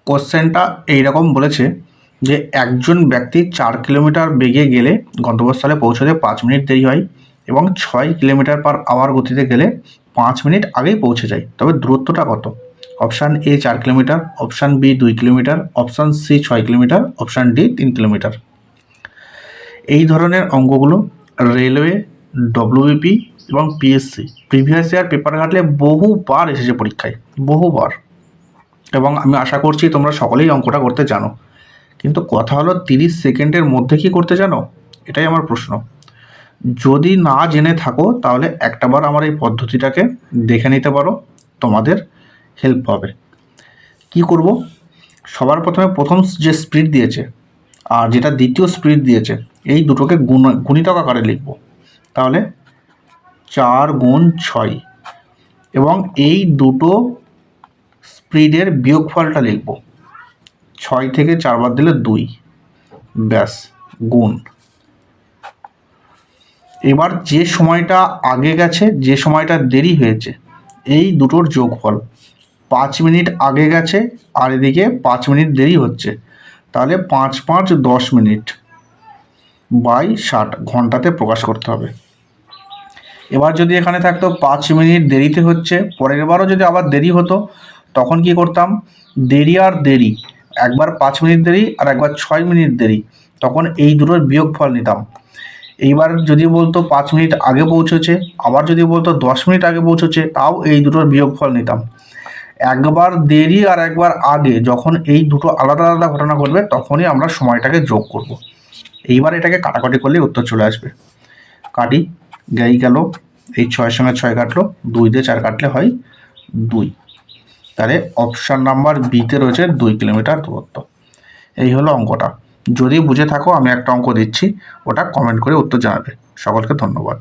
কোশ্চেনটা এইরকম বলেছে যে একজন ব্যক্তি 4 কিলোমিটার বেগে গেলে গন্তব্যস্থলে পৌঁছতে 5 মিনিট দেরি হয় এবং 6 কিলোমিটার পার আওয়ার গতিতে গেলে 5 মিনিট আগেই পৌঁছে যায়, তবে দূরত্বটা কত? Option A 4 kilometre, option B 2 kilometre, option C 6 kilometre, option D 3 kilometre. এই ধরনের অঙ্কগুলো রেলওয়ে, ডব্লিউবিপি এবং পিএসসি প্রিভিয়াস ইয়ার পেপার ঘাটলে বহুবার এসেছে পরীক্ষায়, বহুবার, এবং আমি আশা করছি তোমরা সকলেই অঙ্কটা করতে জানো। কিন্তু কথা হলো 30 সেকেন্ডের মধ্যে কি করতে জানো? এটাই আমার প্রশ্ন। যদি না জেনে থাকো তাহলে একটাবার আমার এই পদ্ধতিটাকে দেখে নিতে পারো, তোমাদের হেল্প হবে। কি করব? সবার প্রথমে প্রথম যে স্পিড দিয়েছে আর যেটা দ্বিতীয় স্পিড দিয়েছে এই দুটোকে গুণিতক আকারে লিখব। তাহলে 4 গুণ 6 এবং এই দুটো স্পিডের বিয়োগফলটা লিখব। 6 থেকে 4 বাদ দিলে 2, ব্যাস, গুণ। এবার যে সময়টা আগে গেছে, যে সময়টা দেরি হয়েছে, এই দুটোর যোগফল। 5 মিনিট আগে গেছে আর এদিকে 5 মিনিট দেরি হচ্ছে, তাহলে 5 5 10 মিনিট বাই 60 ঘন্টাতে প্রকাশ করতে হবে। এবার যদি এখানে থাকতো 5 মিনিট দেরিতে হচ্ছে, পরের বারও যদি আবার দেরি হতো, তখন কি করতাম? দেরি আর দেরি, একবার 5 মিনিট দেরি আর একবার 6 মিনিট দেরি, তখন এই দুটোর বিয়োগফল নিতাম। এইবার যদি বলতো 5 মিনিট আগে পৌঁছেছে, আবার যদি বলতো 10 মিনিট আগে পৌঁছেছে, তাও এই দুটোর বিয়োগফল নিতাম। একবার দেরি আর একবার আগে যখন এই দুটো আলাদা আলাদা ঘটনা ঘটবে তখনই আমরা সময়টাকে যোগ করব। এইবার এটাকে কাটাকাটি করলে উত্তর চলে আসবে। কাটি, গেই গেল, এই 6 সঙ্গে 6 কাটলো, 2 দিয়ে 4 কাটলে হয় 2। তাহলে অপশান নাম্বার বিতে রয়েছে 2 কিলোমিটার দূরত্ব। এই হলো অঙ্কটা। যদি বুঝে থাকো আমি একটা অঙ্ক দিচ্ছি, ওটা কমেন্ট করে উত্তর জানাবে। সকলকে ধন্যবাদ।